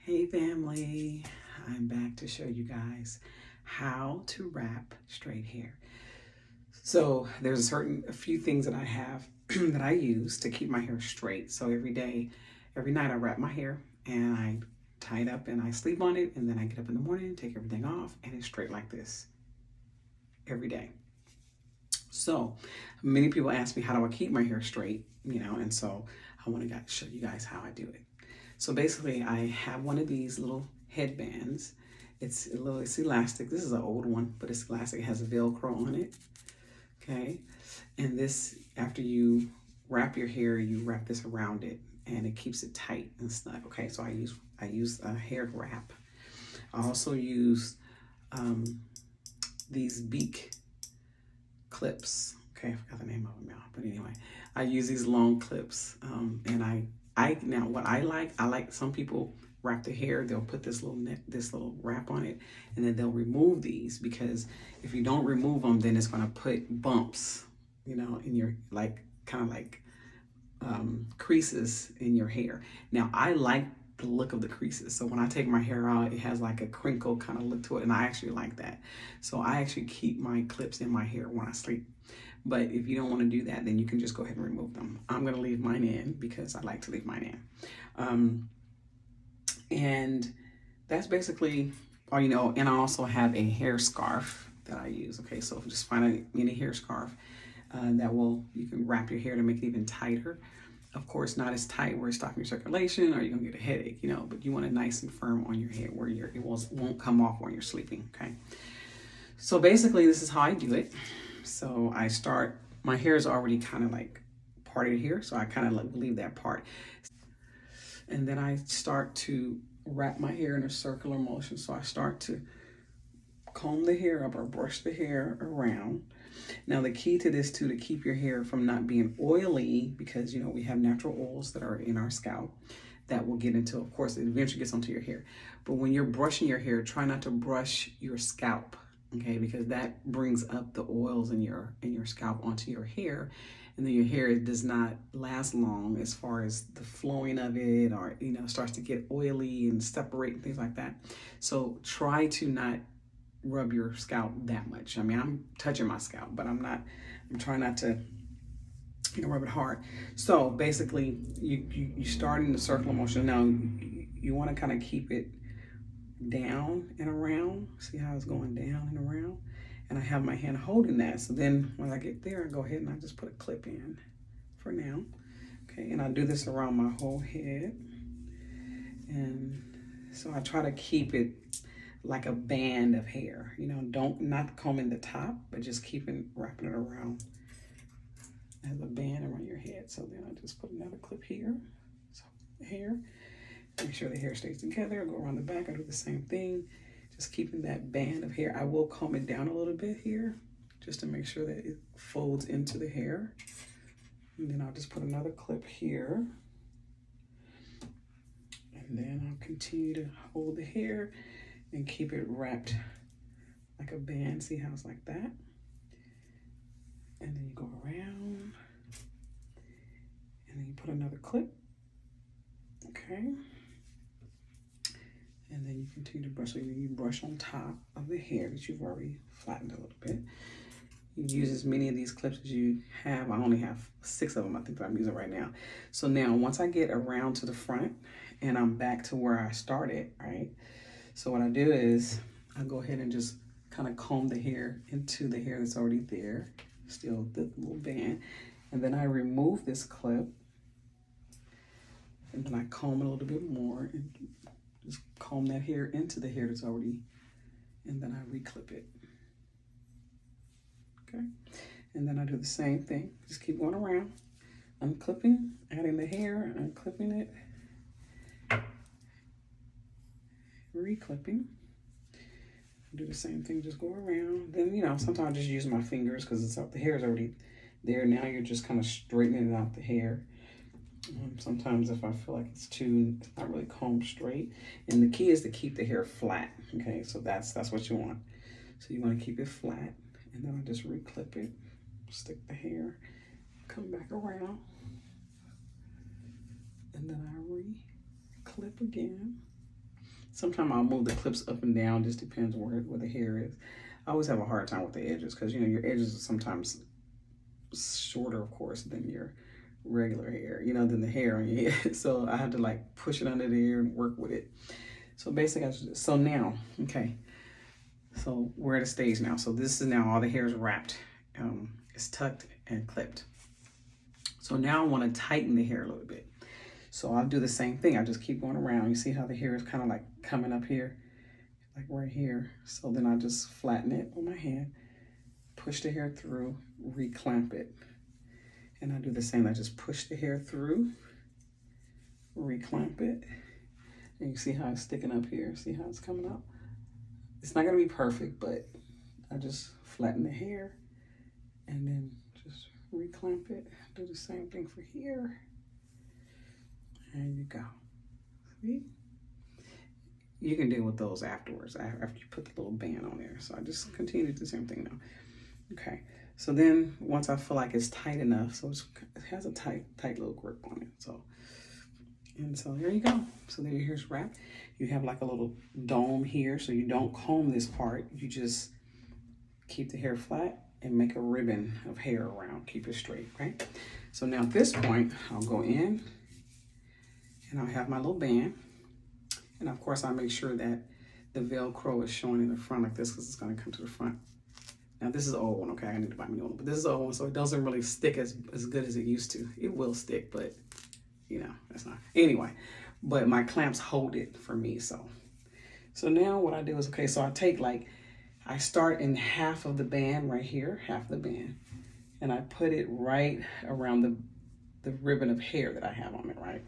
Hey family, I'm back to show you guys how to wrap straight hair. So there's a few things that I have that I use to keep my hair straight. So every night I wrap my hair and I tie it up and I sleep on it, and then I get up in the morning, take everything off, and it's straight like this every day. So many people ask me, how do I keep my hair straight? And so I want to show you guys how I do it. So basically, I have one of these little headbands. It's elastic. This is an old one, but it's elastic. It has a Velcro on it. Okay, and this, after you wrap your hair, you wrap this around it, and it keeps it tight and snug. Okay, so I use a hair wrap. I also use um, these beak clips. Okay, I forgot the name of them now, but anyway, I use these long clips, and I now what I like some people wrap their hair. They'll put this little wrap on it, and then they'll remove these, because if you don't remove them, then it's going to put bumps, in your, like, kind of like creases in your hair. Now I like the look of the creases, so when I take my hair out, it has like a crinkle kind of look to it, and I actually like that. So I actually keep my clips in my hair when I sleep. But if you don't want to do that, then you can just go ahead and remove them. I'm going to leave mine in because I like to leave mine in. And that's basically all. And I also have a hair scarf that I use. Okay, so just find a mini hair scarf you can wrap your hair to make it even tighter. Of course, not as tight where it's stopping your circulation or you're gonna get a headache, but you want it nice and firm on your head where it won't come off when you're sleeping. Okay, so basically this is how I do it. So my hair is already kind of like parted here, so I kind of like leave that part, and then I start to wrap my hair in a circular motion. So I start to comb the hair up or brush the hair around. Now the key to this too, to keep your hair from not being oily, because we have natural oils that are in our scalp that will get into, of course, it eventually gets onto your hair. But when you're brushing your hair, try not to brush your scalp, okay? Because that brings up the oils in your scalp onto your hair, and then your hair does not last long as far as the flowing of it, or starts to get oily and separate and things like that. So try to not rub your scalp that much. I mean, I'm touching my scalp, but I'm trying not to rub it hard. So basically you start in the circular motion. Now you want to kind of keep it down and around. See how it's going down and around? And I have my hand holding that. So then when I get there, I go ahead and I just put a clip in for now. Okay, and I do this around my whole head. And so I try to keep it like a band of hair, not combing the top, but just wrapping it around as a band around your head. So then I just put another clip here. So the hair, make sure the hair stays together. Go around the back, I do the same thing, just keeping that band of hair. I will comb it down a little bit here, just to make sure that it folds into the hair. And then I'll just put another clip here. And then I'll continue to hold the hair and keep it wrapped like a band. See how it's like that? And then you go around, and then you put another clip. Okay. And then you continue to brush. So you brush on top of the hair that you've already flattened a little bit. You use as many of these clips as you have. I only have 6 of them, I think, that I'm using right now. So now once I get around to the front and I'm back to where I started, right? So what I do is I go ahead and just kind of comb the hair into the hair that's already there, still the little band. And then I remove this clip, and then I comb it a little bit more and just comb that hair into the hair that's already, and then I reclip it. Okay, and then I do the same thing. Just keep going around, unclipping, adding the hair, unclipping it, reclipping. Do the same thing, just go around. Then, sometimes I just use my fingers because the hair is already there. Now you're just kind of straightening out the hair. Sometimes if I feel like it's not really combed straight. And the key is to keep the hair flat. Okay, so that's what you want. So you want to keep it flat, and then I just reclip it, stick the hair, come back around, and then I re-clip again. Sometimes I'll move the clips up and down, just depends where the hair is. I always have a hard time with the edges because, you know, your edges are sometimes shorter, of course, than your regular hair, you know, than the hair on your head. So I have to like push it under the ear and work with it. So basically, so now, okay, so we're at a stage now. So this is now all the hair is wrapped. It's tucked and clipped. So now I want to tighten the hair a little bit. So I'll do the same thing. I just keep going around. You see how the hair is kind of like coming up here, like right here. So then I just flatten it with my hand, push the hair through, reclamp it. And I do the same. I just push the hair through, reclamp it. And you see how it's sticking up here. See how it's coming up? It's not gonna be perfect, but I just flatten the hair and then just reclamp it. Do the same thing for here. And you go. See? You can deal with those afterwards, after you put the little band on there. So I just continue to do the same thing now. Okay, so then once I feel like it's tight enough, so it has a tight little grip on it. So there you go. So there your hair's wrapped. You have like a little dome here, so you don't comb this part. You just keep the hair flat and make a ribbon of hair around. Keep it straight, right? So now at this point, I'll go in and I'll have my little band. And of course, I make sure that the Velcro is showing in the front like this because it's going to come to the front. Now this is the old one, okay? I need to buy me a new one, but this is the old one, so it doesn't really stick as good as it used to. It will stick, but you know, that's not. Anyway, but my clamps hold it for me, so. So now what I do is, okay, so I take like, I start in half of the band right here, half the band, and I put it right around the ribbon of hair that I have on it, right?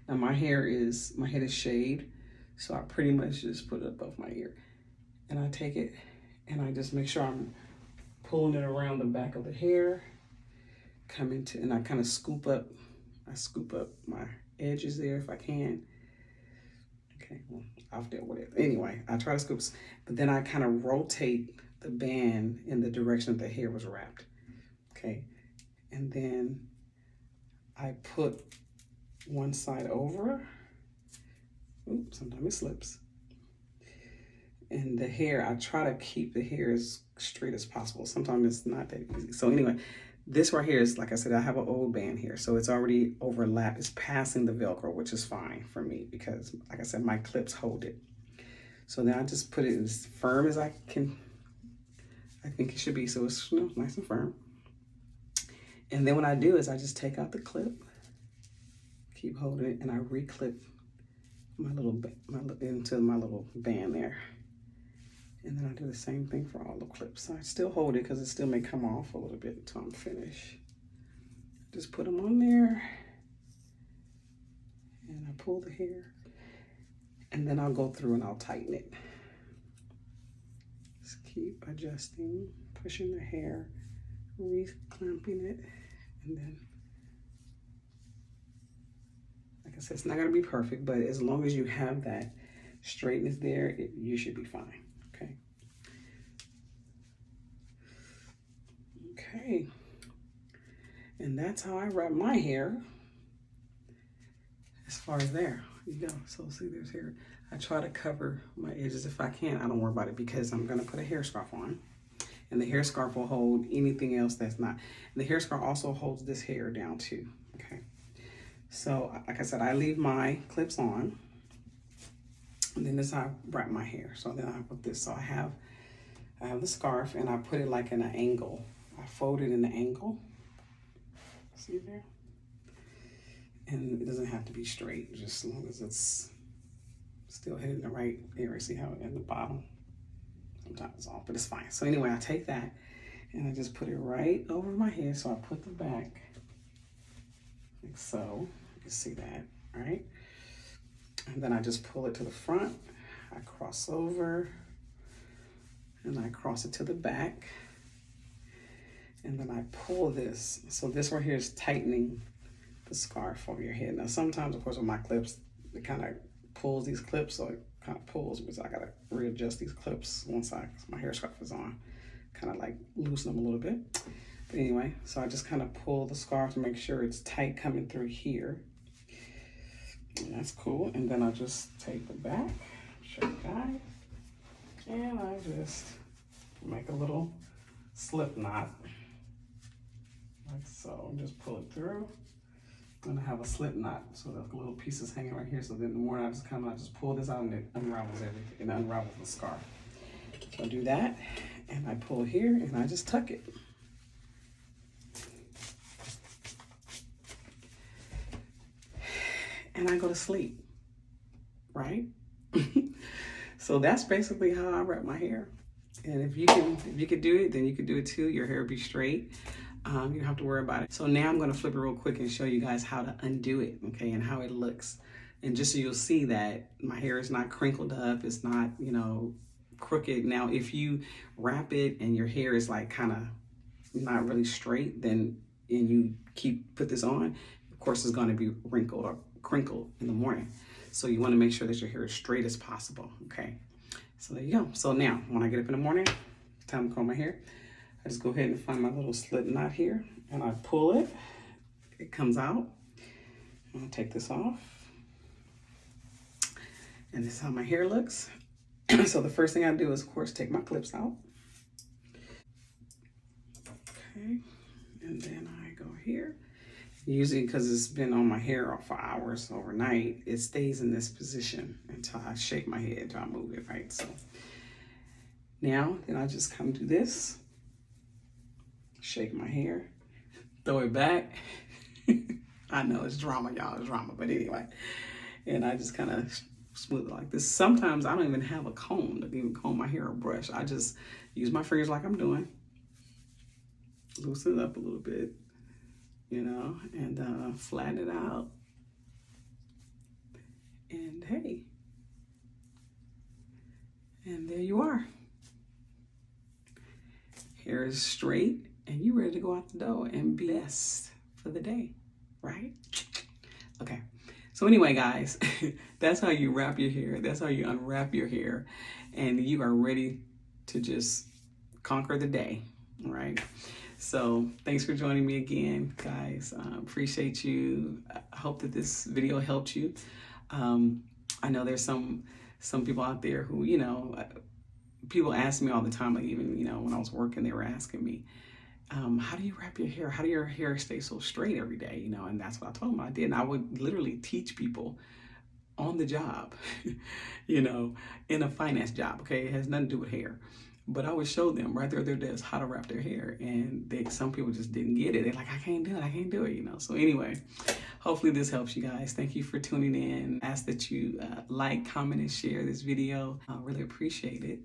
Now my head is shaved, so I pretty much just put it above my ear. And I take it and I just make sure I'm pulling it around the back of the hair, and I kind of scoop up my edges there if I can. Okay, well, I've dealt with it. Anyway, I try to scoop, but then I kind of rotate the band in the direction that the hair was wrapped. Okay, and then I put one side over. Oops, sometimes it slips. And the hair, I try to keep the hair as straight as possible. Sometimes it's not that easy. So anyway, this right here is, like I said, I have an old band here. So it's already overlapped. It's passing the Velcro, which is fine for me because, like I said, my clips hold it. So then I just put it as firm as I think it should be. So it's, you know, nice and firm. And then what I do is I just take out the clip, keep holding it, and I reclip into my little band there. And then I do the same thing for all the clips. I still hold it because it still may come off a little bit until I'm finished. Just put them on there. And I pull the hair. And then I'll go through and I'll tighten it. Just keep adjusting, pushing the hair, re-clamping it. And then, like I said, it's not going to be perfect, but as long as you have that straightness there, you should be fine. Okay, and that's how I wrap my hair. As far as there you go. So see, there's hair. I try to cover my edges if I can. I don't worry about it because I'm gonna put a hair scarf on, and the hair scarf will hold anything else that's not. And the hair scarf also holds this hair down too. Okay, so like I said, I leave my clips on, and then this is how I wrap my hair. So then I put this. So I have the scarf, and I put it like in an angle. I fold it in the angle, see there? And it doesn't have to be straight, just as long as it's still hitting the right area. See how at the bottom, sometimes it's off, but it's fine. So anyway, I take that and I just put it right over my head. So I put the back like so, you can see that, right? And then I just pull it to the front, I cross over, and I cross it to the back. And then I pull this. So this right here is tightening the scarf over your head. Now sometimes, of course, with my clips, it kind of pulls these clips, so it kind of pulls, because I gotta readjust these clips once my hair scarf is on. Kind of like loosen them a little bit. But anyway, so I just kind of pull the scarf to make sure it's tight coming through here. And that's cool. And then I just take the back, straight, guys. And I just make a little slip knot, like so. Just pull it through. And I have a slip knot, so the little pieces hanging right here. So then in the morning, I just pull this out and it unravels everything, and unravels the scarf. So I do that, and I pull here, and I just tuck it. And I go to sleep, right? So that's basically how I wrap my hair. And if you could do it, then you could do it too. Your hair will be straight. You don't have to worry about it. So now I'm gonna flip it real quick and show you guys how to undo it, okay, and how it looks. And just so you'll see that my hair is not crinkled up, it's not, you know, crooked. Now, if you wrap it and your hair is like kind of not really straight, then, and you put this on, of course it's gonna be wrinkled or crinkled in the morning. So you wanna make sure that your hair is straight as possible, okay? So there you go. So now, when I get up in the morning, it's time to comb my hair. I just go ahead and find my little slip knot here, and I pull it. It comes out. I'm gonna take this off. And this is how my hair looks. So the first thing I do is, of course, take my clips out. Okay, and then I go here. Usually, because it's been on my hair for hours overnight, it stays in this position until I shake my head, until I move it, right? So now, then I just come to this. Shake my hair, throw it back. I know it's drama, y'all, it's drama, but anyway. And I just kind of smooth it like this. Sometimes I don't even have a comb to even comb my hair or brush. I just use my fingers like I'm doing. Loosen it up a little bit, you know, and flatten it out. And hey, and there you are. Hair is straight. And you're ready to go out the door and be blessed for the day, right? Okay, so anyway, guys, that's how you wrap your hair. That's how you unwrap your hair. And you are ready to just conquer the day, right? So thanks for joining me again, guys. Appreciate you. I hope that this video helped you. I know there's some people out there who, you know, people ask me all the time, like even, you know, when I was working, they were asking me, how do you wrap your hair? How do your hair stay so straight every day? You know, and that's what I told them I did. And I would literally teach people on the job, you know, in a finance job, okay? It has nothing to do with hair. But I would show them right there at their desk how to wrap their hair. And some people just didn't get it. They're like, I can't do it, you know? So anyway, hopefully this helps you guys. Thank you for tuning in. Ask that you like, comment, and share this video. I really appreciate it.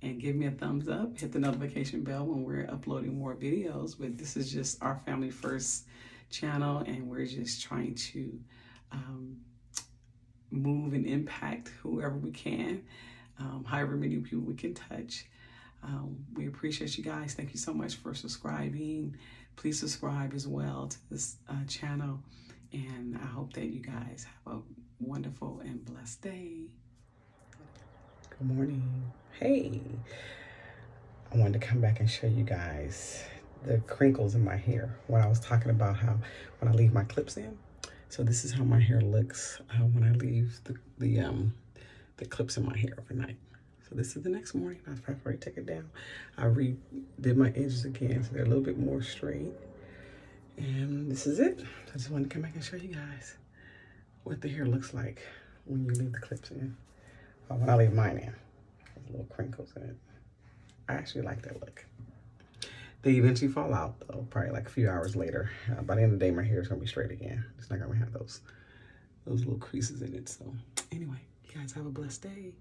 And give me a thumbs up, hit the notification bell when we're uploading more videos. But this is just our Family First channel, and we're just trying to move and impact whoever we can, however many people we can touch. We appreciate you guys. Thank you so much for subscribing. Please subscribe as well to this channel. And I hope that you guys have a wonderful and blessed day. Good morning. Hey, I wanted to come back and show you guys the crinkles in my hair when I was talking about how when I leave my clips in. So this is how my hair looks when I leave the clips in my hair overnight. So this is the next morning. I've already taken it down. I redid my edges again, so they're a little bit more straight. And this is it. I just wanted to come back and show you guys what the hair looks like when you leave the clips in. When I leave mine in, there's little crinkles in it. I actually like that look. They eventually fall out though, probably like a few hours later. By the end of the day, my hair is gonna be straight again. It's not gonna have those little creases in it. So anyway, you guys have a blessed day.